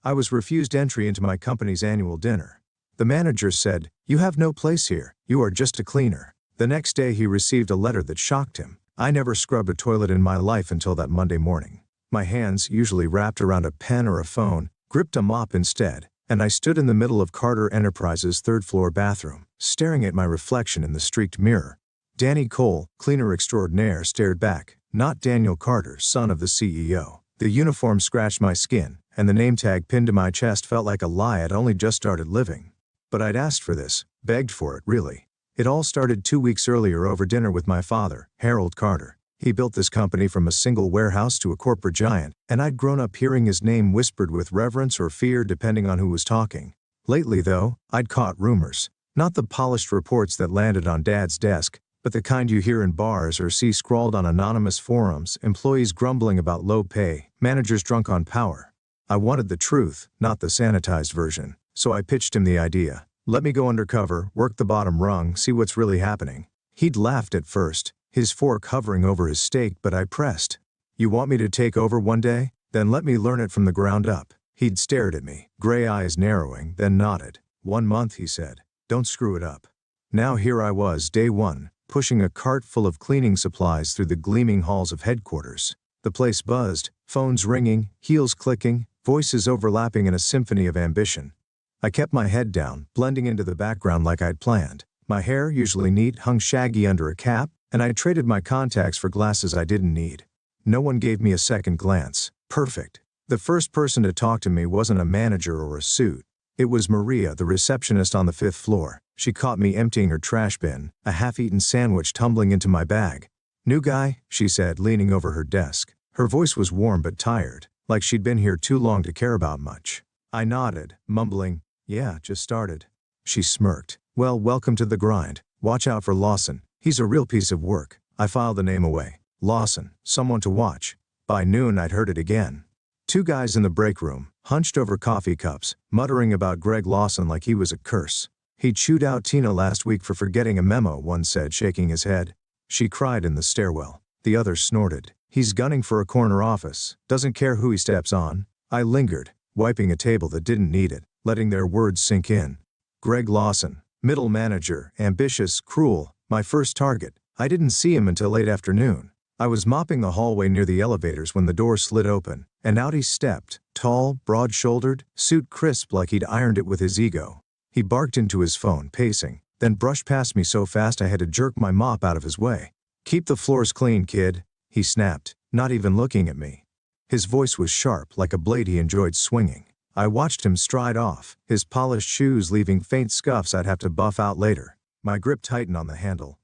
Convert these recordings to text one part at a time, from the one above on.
I was refused entry into my company's annual dinner. The manager said, "You have no place here, you are just a cleaner." The next day he received a letter that shocked him. I never scrubbed a toilet in my life until that Monday morning. My hands, usually wrapped around a pen or a phone, gripped a mop instead, and I stood in the middle of Carter Enterprises' third-floor bathroom, staring at my reflection in the streaked mirror. Danny Cole, cleaner extraordinaire, stared back, not Daniel Carter, son of the CEO. The uniform scratched my skin, and the name tag pinned to my chest felt like a lie I'd only just started living. But I'd asked for this, begged for it, really. It all started 2 weeks earlier over dinner with my father, Harold Carter. He built this company from a single warehouse to a corporate giant, and I'd grown up hearing his name whispered with reverence or fear depending on who was talking. Lately, though, I'd caught rumors. Not the polished reports that landed on Dad's desk, but the kind you hear in bars or see scrawled on anonymous forums, employees grumbling about low pay, managers drunk on power. I wanted the truth, not the sanitized version, so I pitched him the idea. Let me go undercover, work the bottom rung, see what's really happening. He'd laughed at first, his fork hovering over his steak, but I pressed. You want me to take over one day? Then let me learn it from the ground up. He'd stared at me, gray eyes narrowing, then nodded. 1 month, he said. Don't screw it up. Now here I was, day one, pushing a cart full of cleaning supplies through the gleaming halls of headquarters. The place buzzed, phones ringing, heels clicking, voices overlapping in a symphony of ambition. I kept my head down, blending into the background like I'd planned. My hair, usually neat, hung shaggy under a cap, and I traded my contacts for glasses I didn't need. No one gave me a second glance. Perfect. The first person to talk to me wasn't a manager or a suit. It was Maria, the receptionist on the 5th floor. She caught me emptying her trash bin, a half-eaten sandwich tumbling into my bag. "New guy?" she said, leaning over her desk. Her voice was warm but tired, like she'd been here too long to care about much. I nodded, mumbling, "Yeah, just started." She smirked. "Well, welcome to the grind. Watch out for Lawson. He's a real piece of work." I filed the name away. Lawson, someone to watch. By noon I'd heard it again. 2 guys in the break room, hunched over coffee cups, muttering about Greg Lawson like he was a curse. "He chewed out Tina last week for forgetting a memo," one said, shaking his head. She cried in the stairwell. The other snorted. "He's gunning for a corner office, doesn't care who he steps on." I lingered, wiping a table that didn't need it, letting their words sink in. Greg Lawson, middle manager, ambitious, cruel, my first target. I didn't see him until late afternoon. I was mopping the hallway near the elevators when the door slid open, and out he stepped, tall, broad-shouldered, suit crisp like he'd ironed it with his ego. He barked into his phone, pacing, then brushed past me so fast I had to jerk my mop out of his way. "Keep the floors clean, kid," he snapped, not even looking at me. His voice was sharp, like a blade he enjoyed swinging. I watched him stride off, his polished shoes leaving faint scuffs I'd have to buff out later. My grip tightened on the handle.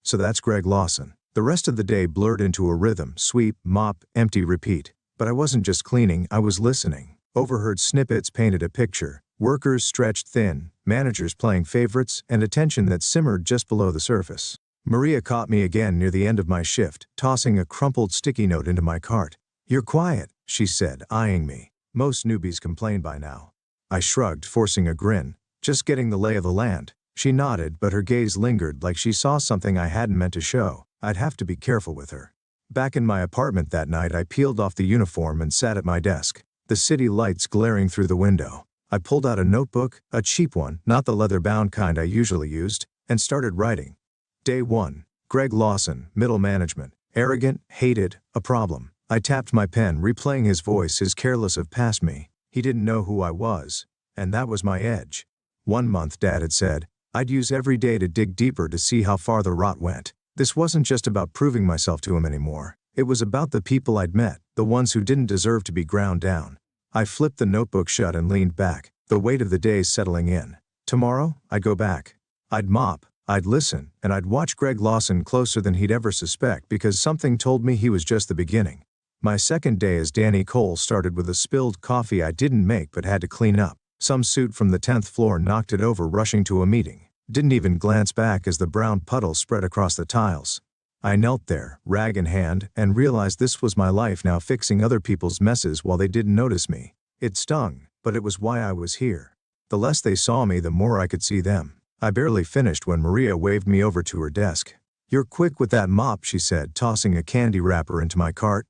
So that's Greg Lawson. The rest of the day blurred into a rhythm: sweep, mop, empty, repeat. But I wasn't just cleaning, I was listening. Overheard snippets painted a picture. Workers stretched thin, managers playing favorites, and a tension that simmered just below the surface. Maria caught me again near the end of my shift, tossing a crumpled sticky note into my cart. "You're quiet," she said, eyeing me. Most newbies complain by now. I shrugged, forcing a grin. "Just getting the lay of the land." She nodded, but her gaze lingered like she saw something I hadn't meant to show. I'd have to be careful with her. Back in my apartment that night, I peeled off the uniform and sat at my desk, the city lights glaring through the window. I pulled out a notebook, a cheap one, not the leather-bound kind I usually used, and started writing. Day 1. Greg Lawson, middle management. Arrogant, hated, a problem. I tapped my pen, replaying his voice, his careless of past me. He didn't know who I was, and that was my edge. 1 month, Dad had said. I'd use every day to dig deeper to see how far the rot went. This wasn't just about proving myself to him anymore. It was about the people I'd met, the ones who didn't deserve to be ground down. I flipped the notebook shut and leaned back, the weight of the days settling in. Tomorrow, I'd go back. I'd mop, I'd listen, and I'd watch Greg Lawson closer than he'd ever suspect, because something told me he was just the beginning. My second day as Danny Cole started with a spilled coffee I didn't make but had to clean up. Some suit from the 10th floor knocked it over rushing to a meeting. Didn't even glance back as the brown puddle spread across the tiles. I knelt there, rag in hand, and realized this was my life now, fixing other people's messes while they didn't notice me. It stung, but it was why I was here. The less they saw me, the more I could see them. I barely finished when Maria waved me over to her desk. "You're quick with that mop," she said, tossing a candy wrapper into my cart.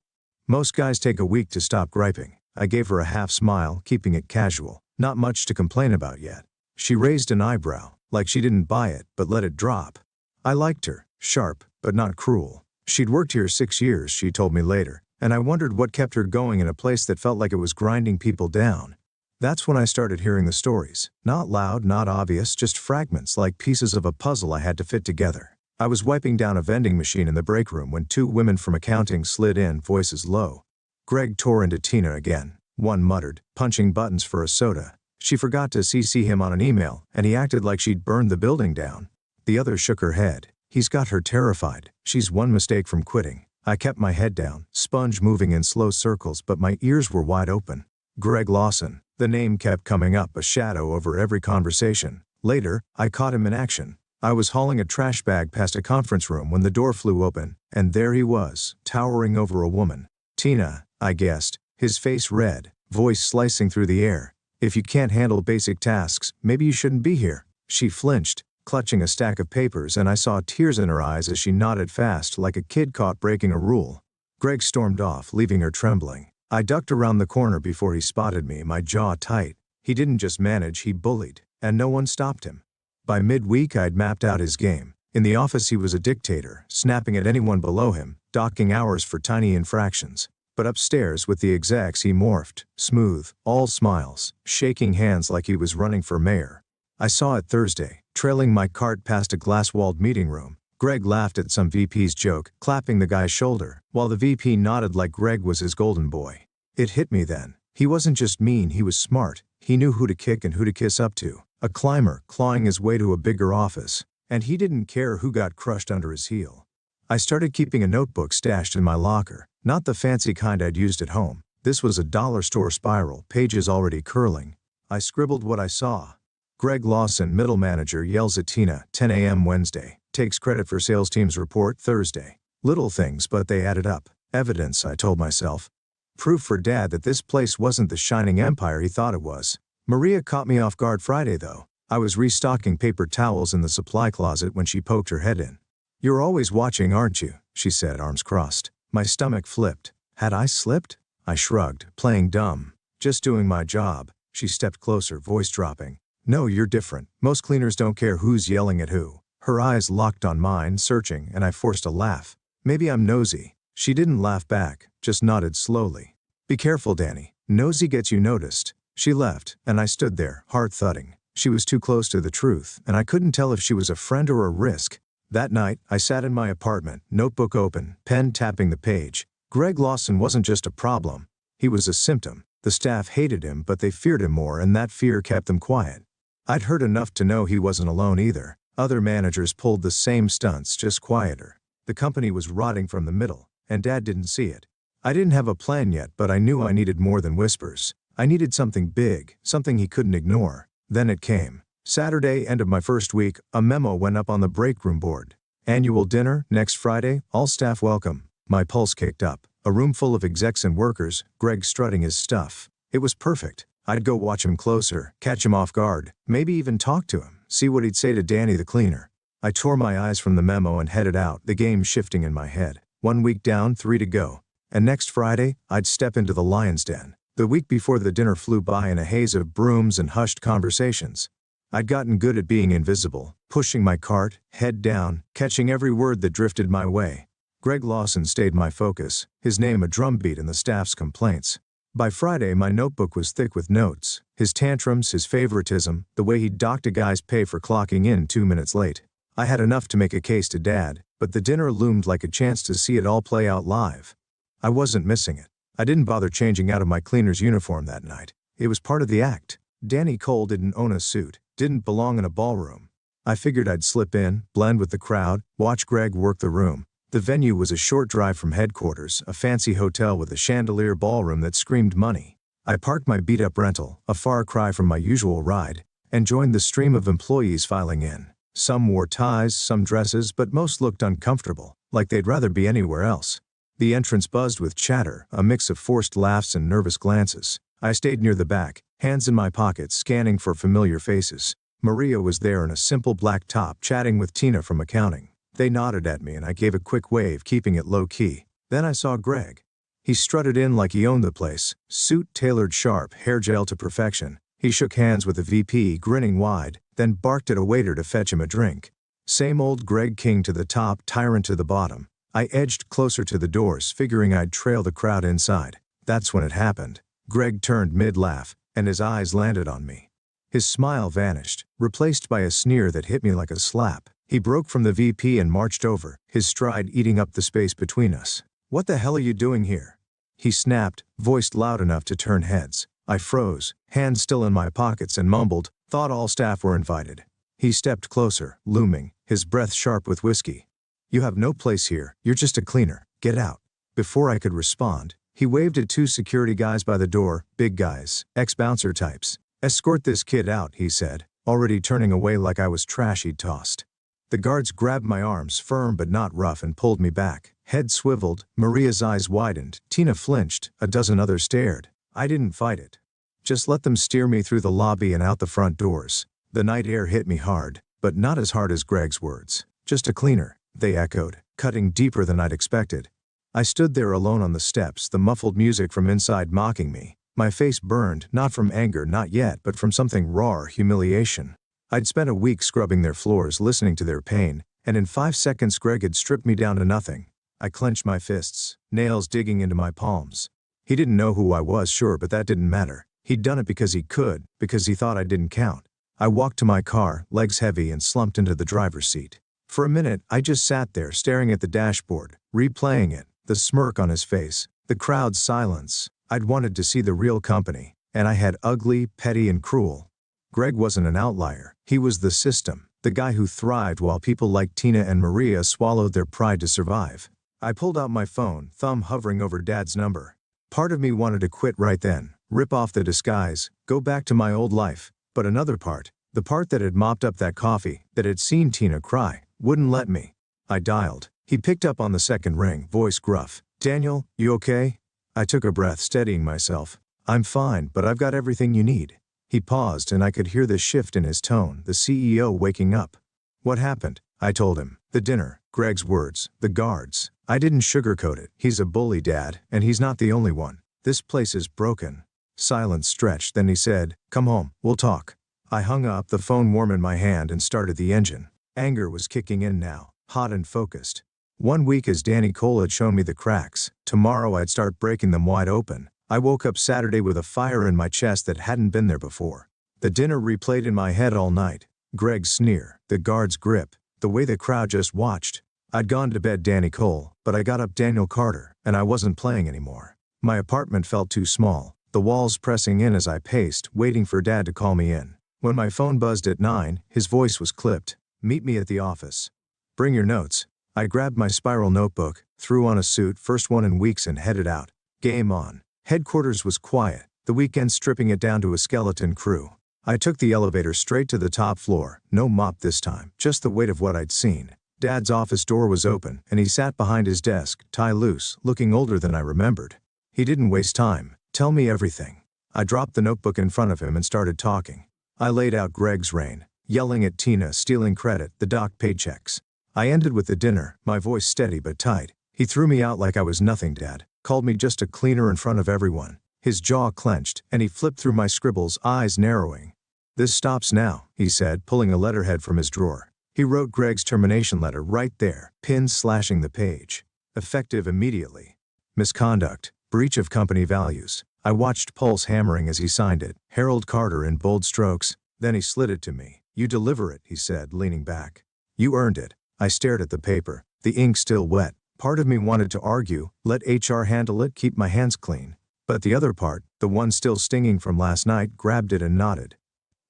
"Most guys take a week to stop griping." I gave her a half smile, keeping it casual. Not much to complain about yet. She raised an eyebrow, like she didn't buy it, but let it drop. I liked her, sharp, but not cruel. She'd worked here 6 years, she told me later, and I wondered what kept her going in a place that felt like it was grinding people down. That's when I started hearing the stories. Not loud, not obvious, just fragments like pieces of a puzzle I had to fit together. I was wiping down a vending machine in the break room when 2 women from accounting slid in, voices low. Greg tore into Tina again. One muttered, punching buttons for a soda. She forgot to CC him on an email, and he acted like she'd burned the building down. The other shook her head. He's got her terrified. She's one mistake from quitting. I kept my head down, sponge moving in slow circles, but my ears were wide open. Greg Lawson. The name kept coming up, a shadow over every conversation. Later, I caught him in action. I was hauling a trash bag past a conference room when the door flew open, and there he was, towering over a woman. Tina, I guessed, his face red, voice slicing through the air. If you can't handle basic tasks, maybe you shouldn't be here. She flinched, clutching a stack of papers, and I saw tears in her eyes as she nodded fast like a kid caught breaking a rule. Greg stormed off, leaving her trembling. I ducked around the corner before he spotted me, my jaw tight. He didn't just manage, he bullied, and no one stopped him. By midweek I'd mapped out his game. In the office he was a dictator, snapping at anyone below him, docking hours for tiny infractions. But upstairs with the execs he morphed, smooth, all smiles, shaking hands like he was running for mayor. I saw it Thursday, trailing my cart past a glass-walled meeting room. Greg laughed at some VP's joke, clapping the guy's shoulder, while the VP nodded like Greg was his golden boy. It hit me then. He wasn't just mean, he was smart. He knew who to kick and who to kiss up to. A climber, clawing his way to a bigger office. And he didn't care who got crushed under his heel. I started keeping a notebook stashed in my locker, not the fancy kind I'd used at home. This was a dollar store spiral, pages already curling. I scribbled what I saw. Greg Lawson, middle manager, yells at Tina, 10 a.m. Wednesday. Takes credit for sales team's report Thursday. Little things, but they added up. Evidence, I told myself. Proof for Dad that this place wasn't the shining empire he thought it was. Maria caught me off guard Friday, though. I was restocking paper towels in the supply closet when she poked her head in. "You're always watching, aren't you?" she said, arms crossed. My stomach flipped. Had I slipped? I shrugged, playing dumb. "Just doing my job." She stepped closer, voice dropping. "No, you're different. Most cleaners don't care who's yelling at who." Her eyes locked on mine, searching, and I forced a laugh. Maybe I'm nosy. She didn't laugh back, just nodded slowly. "Be careful, Danny. Nosy gets you noticed." She left, and I stood there, heart thudding. She was too close to the truth, and I couldn't tell if she was a friend or a risk. That night, I sat in my apartment, notebook open, pen tapping the page. Greg Lawson wasn't just a problem. He was a symptom. The staff hated him, but they feared him more, and that fear kept them quiet. I'd heard enough to know he wasn't alone either. Other managers pulled the same stunts, just quieter. The company was rotting from the middle, and Dad didn't see it. I didn't have a plan yet, but I knew I needed more than whispers. I needed something big, something he couldn't ignore. Then it came. Saturday, end of my first week, a memo went up on the break room board. "Annual dinner, next Friday, all staff welcome." My pulse kicked up. A room full of execs and workers, Greg strutting his stuff. It was perfect. I'd go watch him closer, catch him off guard, maybe even talk to him, see what he'd say to Danny the cleaner. I tore my eyes from the memo and headed out, the game shifting in my head. 1 week down, 3 to go. And next Friday, I'd step into the lion's den. The week before, the dinner flew by in a haze of brooms and hushed conversations. I'd gotten good at being invisible, pushing my cart, head down, catching every word that drifted my way. Greg Lawson stayed my focus, his name a drumbeat in the staff's complaints. By Friday, my notebook was thick with notes. His tantrums, his favoritism, the way he'd docked a guy's pay for clocking in 2 minutes late. I had enough to make a case to Dad, but the dinner loomed like a chance to see it all play out live. I wasn't missing it. I didn't bother changing out of my cleaner's uniform that night. It was part of the act. Danny Cole didn't own a suit, didn't belong in a ballroom. I figured I'd slip in, blend with the crowd, watch Greg work the room. The venue was a short drive from headquarters, a fancy hotel with a chandelier ballroom that screamed money. I parked my beat-up rental, a far cry from my usual ride, and joined the stream of employees filing in. Some wore ties, some dresses, but most looked uncomfortable, like they'd rather be anywhere else. The entrance buzzed with chatter, a mix of forced laughs and nervous glances. I stayed near the back, hands in my pockets, scanning for familiar faces. Maria was there in a simple black top, chatting with Tina from accounting. They nodded at me and I gave a quick wave, keeping it low-key. Then I saw Greg. He strutted in like he owned the place, suit tailored sharp, hair gel to perfection. He shook hands with the VP, grinning wide, then barked at a waiter to fetch him a drink. Same old Greg King to the top, tyrant to the bottom. I edged closer to the doors, figuring I'd trail the crowd inside. That's when it happened. Greg turned mid-laugh, and his eyes landed on me. His smile vanished, replaced by a sneer that hit me like a slap. He broke from the VP and marched over, his stride eating up the space between us. "What the hell are you doing here?" he snapped, voiced loud enough to turn heads. I froze, hands still in my pockets, and mumbled, "Thought all staff were invited." He stepped closer, looming, his breath sharp with whiskey. "You have no place here, you're just a cleaner, get out." Before I could respond, he waved at two security guys by the door, big guys, ex-bouncer types. "Escort this kid out," he said, already turning away like I was trash he'd tossed. The guards grabbed my arms, firm but not rough, and pulled me back. Head swiveled, Maria's eyes widened, Tina flinched, a dozen others stared. I didn't fight it. Just let them steer me through the lobby and out the front doors. The night air hit me hard, but not as hard as Greg's words. "Just a cleaner," they echoed, cutting deeper than I'd expected. I stood there alone on the steps, the muffled music from inside mocking me. My face burned, not from anger, not yet, but from something raw, humiliation. I'd spent a week scrubbing their floors, listening to their pain, and in 5 seconds Greg had stripped me down to nothing. I clenched my fists, nails digging into my palms. He didn't know who I was, sure, but that didn't matter. He'd done it because he could, because he thought I didn't count. I walked to my car, legs heavy, and slumped into the driver's seat. For a minute, I just sat there staring at the dashboard, replaying it, the smirk on his face, the crowd's silence. I'd wanted to see the real company, and I had ugly, petty, and cruel. Greg wasn't an outlier. He was the system, the guy who thrived while people like Tina and Maria swallowed their pride to survive. I pulled out my phone, thumb hovering over Dad's number. Part of me wanted to quit right then, rip off the disguise, go back to my old life, but another part, the part that had mopped up that coffee, that had seen Tina cry, wouldn't let me. I dialed. He picked up on the second ring, voice gruff. "Daniel, you okay?" I took a breath, steadying myself. "I'm fine, but I've got everything you need." He paused, and I could hear the shift in his tone, the CEO waking up. "What happened?" I told him. "The dinner," Greg's words, "the guards." I didn't sugarcoat it. "He's a bully, Dad, and he's not the only one. This place is broken." Silence stretched, then he said, "Come home, we'll talk." I hung up, the phone warm in my hand, and started the engine. Anger was kicking in now, hot and focused. 1 week as Danny Cole had shown me the cracks, tomorrow I'd start breaking them wide open. I woke up Saturday with a fire in my chest that hadn't been there before. The dinner replayed in my head all night. Greg's sneer, the guard's grip, the way the crowd just watched. I'd gone to bed Danny Cole, but I got up Daniel Carter, and I wasn't playing anymore. My apartment felt too small, the walls pressing in as I paced, waiting for Dad to call me in. When my phone buzzed at 9, his voice was clipped. "Meet me at the office. Bring your notes." I grabbed my spiral notebook, threw on a suit, first one in weeks, and headed out. Game on. Headquarters was quiet, the weekend stripping it down to a skeleton crew. I took the elevator straight to the top floor, no mop this time, just the weight of what I'd seen. Dad's office door was open, and he sat behind his desk, tie loose, looking older than I remembered. He didn't waste time. "Tell me everything." I dropped the notebook in front of him and started talking. I laid out Greg's reign, yelling at Tina, stealing credit, the doc paychecks. I ended with the dinner, my voice steady but tight. "He threw me out like I was nothing, Dad. Called me just a cleaner in front of everyone." His jaw clenched, and he flipped through my scribbles, eyes narrowing. "This stops now," he said, pulling a letterhead from his drawer. He wrote Greg's termination letter right there, pins slashing the page. Effective immediately. Misconduct, breach of company values. I watched pulse hammering as he signed it, Harold Carter in bold strokes. Then he slid it to me. "You deliver it," he said, leaning back. "You earned it." I stared at the paper, the ink still wet. Part of me wanted to argue, let HR handle it, keep my hands clean. But the other part, the one still stinging from last night, grabbed it and nodded.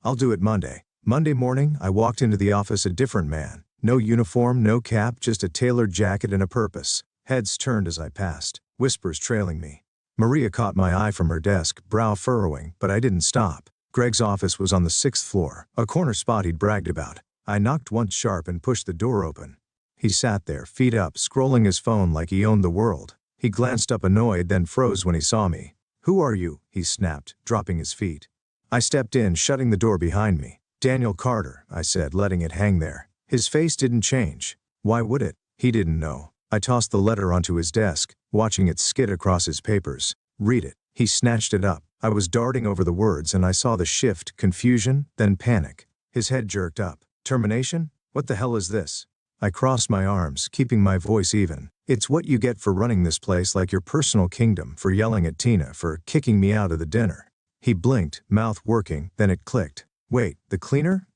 "I'll do it Monday." Monday morning, I walked into the office a different man. No uniform, no cap, just a tailored jacket and a purpose. Heads turned as I passed, whispers trailing me. Maria caught my eye from her desk, brow furrowing, but I didn't stop. Greg's office was on the 6th floor, a corner spot he'd bragged about. I knocked once sharp and pushed the door open. He sat there, feet up, scrolling his phone like he owned the world. He glanced up annoyed, then froze when he saw me. "Who are you?" he snapped, dropping his feet. I stepped in, shutting the door behind me. "Daniel Carter," I said, letting it hang there. His face didn't change. Why would it? He didn't know. I tossed the letter onto his desk, watching it skid across his papers. Read it. He snatched it up. I was darting over the words and I saw the shift, confusion, then panic. His head jerked up. Termination? What the hell is this? I crossed my arms, keeping my voice even. It's what you get for running this place like your personal kingdom, for yelling at Tina, for kicking me out of the dinner. He blinked, mouth working, then it clicked. Wait, the cleaner?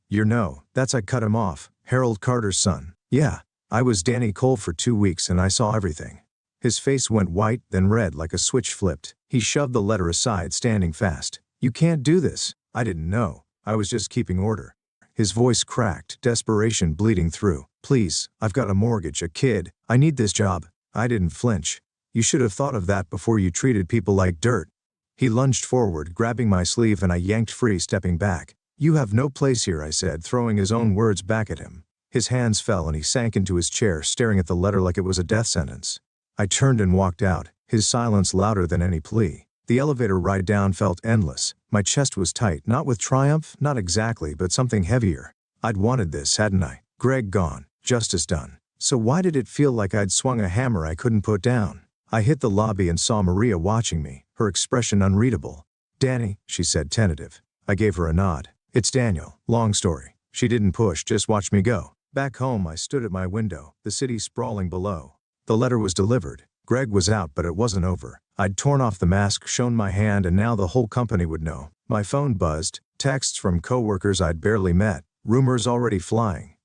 That's I cut him off. Harold Carter's son. Yeah. I was Danny Cole for 2 weeks and I saw everything. His face went white, then red like a switch flipped. He shoved the letter aside, standing fast. You can't do this. I didn't know. I was just keeping order. His voice cracked, desperation bleeding through. Please, I've got a mortgage, a kid. I need this job. I didn't flinch. You should have thought of that before you treated people like dirt. He lunged forward, grabbing my sleeve, and I yanked free, stepping back. You have no place here, I said, throwing his own words back at him. His hands fell and he sank into his chair, staring at the letter like it was a death sentence. I turned and walked out, his silence louder than any plea. The elevator ride down felt endless. My chest was tight, not with triumph, not exactly, but something heavier. I'd wanted this, hadn't I? Greg gone, justice done. So why did it feel like I'd swung a hammer I couldn't put down? I hit the lobby and saw Maria watching me, her expression unreadable. Danny, she said, tentative. I gave her a nod. It's Daniel, long story. She didn't push, just watched me go. Back home, I stood at my window, the city sprawling below. The letter was delivered. Greg was out, but it wasn't over. I'd torn off the mask, shown my hand, and now the whole company would know. My phone buzzed, texts from coworkers I'd barely met, rumors already flying.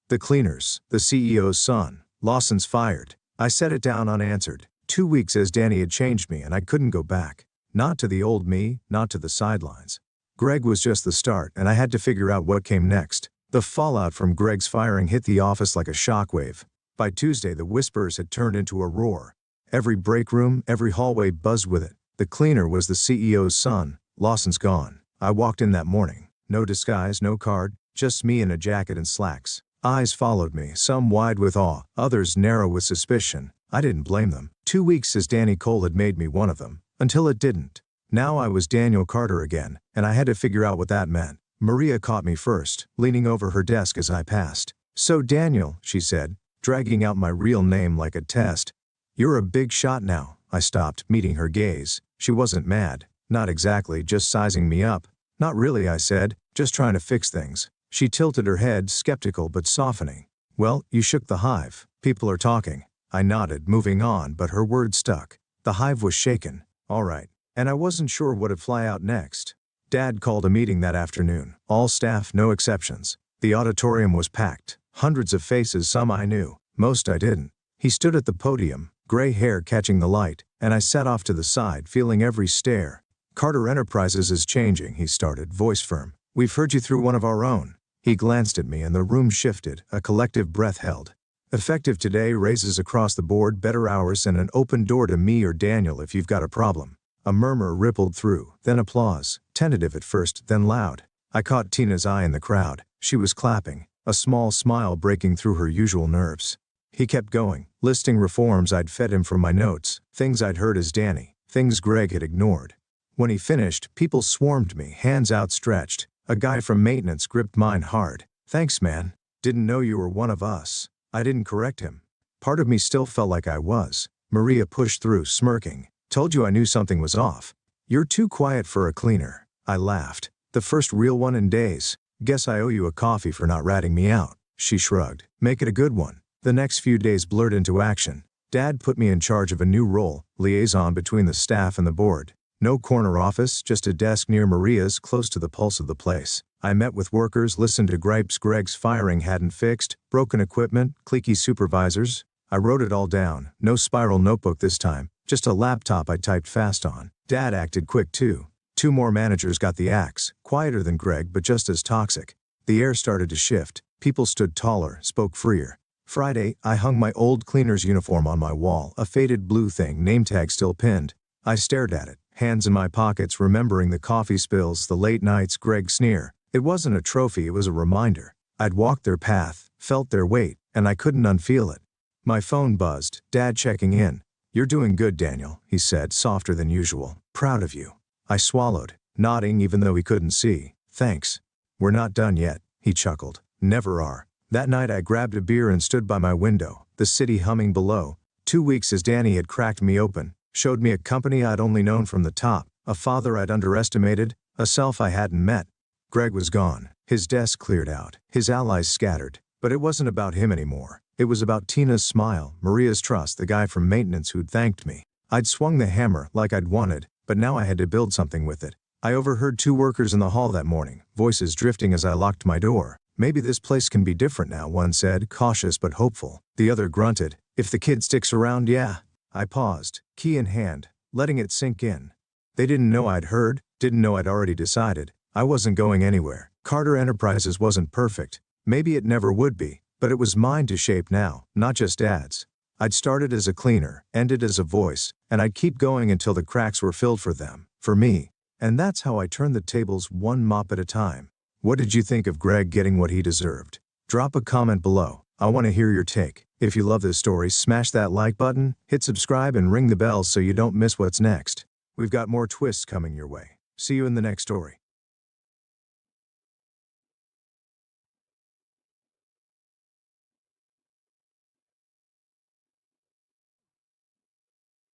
The cleaners, the CEO's son, Lawson's fired. I set it down unanswered. 2 weeks as Danny had changed me and I couldn't go back. Not to the old me, not to the sidelines. Greg was just the start and I had to figure out what came next. The fallout from Greg's firing hit the office like a shockwave. By Tuesday the whispers had turned into a roar. Every break room, every hallway buzzed with it. The cleaner was the CEO's son. Lawson's gone. I walked in that morning. No disguise, no card, just me in a jacket and slacks. Eyes followed me, some wide with awe, others narrow with suspicion. I didn't blame them. 2 weeks as Danny Cole had made me one of them, until it didn't. Now I was Daniel Carter again, and I had to figure out what that meant. Maria caught me first, leaning over her desk as I passed. So Daniel, she said, dragging out my real name like a test. You're a big shot now. I stopped, meeting her gaze. She wasn't mad. Not exactly, just sizing me up. Not really, I said, just trying to fix things. She tilted her head, skeptical but softening. Well, you shook the hive. People are talking. I nodded, moving on, but her words stuck. The hive was shaken. All right. And I wasn't sure what'd fly out next. Dad called a meeting that afternoon. All staff, no exceptions. The auditorium was packed. Hundreds of faces, some I knew, most I didn't. He stood at the podium, gray hair catching the light, and I sat off to the side, feeling every stare. Carter Enterprises is changing, he started, voice firm. We've heard you through one of our own. He glanced at me and the room shifted, a collective breath held. Effective today, raises across the board, better hours, and an open door to me or Daniel if you've got a problem. A murmur rippled through, then applause, tentative at first, then loud. I caught Tina's eye in the crowd. She was clapping, a small smile breaking through her usual nerves. He kept going, listing reforms I'd fed him from my notes, things I'd heard as Danny, things Greg had ignored. When he finished, people swarmed me, hands outstretched. A guy from maintenance gripped mine hard. Thanks, man. Didn't know you were one of us. I didn't correct him. Part of me still felt like I was. Maria pushed through, smirking. Told you I knew something was off. You're too quiet for a cleaner. I laughed. The first real one in days. Guess I owe you a coffee for not ratting me out. She shrugged. Make it a good one. The next few days blurred into action. Dad put me in charge of a new role, liaison between the staff and the board. No corner office, just a desk near Maria's, close to the pulse of the place. I met with workers, listened to gripes Greg's firing hadn't fixed, broken equipment, cliquey supervisors. I wrote it all down, no spiral notebook this time, just a laptop I typed fast on. Dad acted quick too. 2 more managers got the axe, quieter than Greg but just as toxic. The air started to shift, people stood taller, spoke freer. Friday, I hung my old cleaner's uniform on my wall, a faded blue thing, name tag still pinned. I stared at it, hands in my pockets, remembering the coffee spills, the late nights, Greg's sneer. It wasn't a trophy, it was a reminder. I'd walked their path, felt their weight, and I couldn't unfeel it. My phone buzzed, Dad checking in. You're doing good, Daniel, he said, softer than usual. Proud of you. I swallowed, nodding even though he couldn't see. Thanks. We're not done yet, he chuckled. Never are. That night I grabbed a beer and stood by my window, the city humming below. 2 weeks as Danny had cracked me open, showed me a company I'd only known from the top, a father I'd underestimated, a self I hadn't met. Greg was gone, his desk cleared out, his allies scattered, but it wasn't about him anymore. It was about Tina's smile, Maria's trust, the guy from maintenance who'd thanked me. I'd swung the hammer like I'd wanted, but now I had to build something with it. I overheard 2 workers in the hall that morning, voices drifting as I locked my door. "Maybe this place can be different now," one said, cautious but hopeful. The other grunted, "If the kid sticks around, yeah." I paused, key in hand, letting it sink in. They didn't know I'd heard, didn't know I'd already decided. I wasn't going anywhere. Carter Enterprises wasn't perfect. Maybe it never would be, but it was mine to shape now, not just Dad's. I'd started as a cleaner, ended as a voice, and I'd keep going until the cracks were filled for them, for me. And that's how I turned the tables one mop at a time. What did you think of Greg getting what he deserved? Drop a comment below. I want to hear your take. If you love this story, smash that like button, hit subscribe and ring the bell so you don't miss what's next. We've got more twists coming your way. See you in the next story.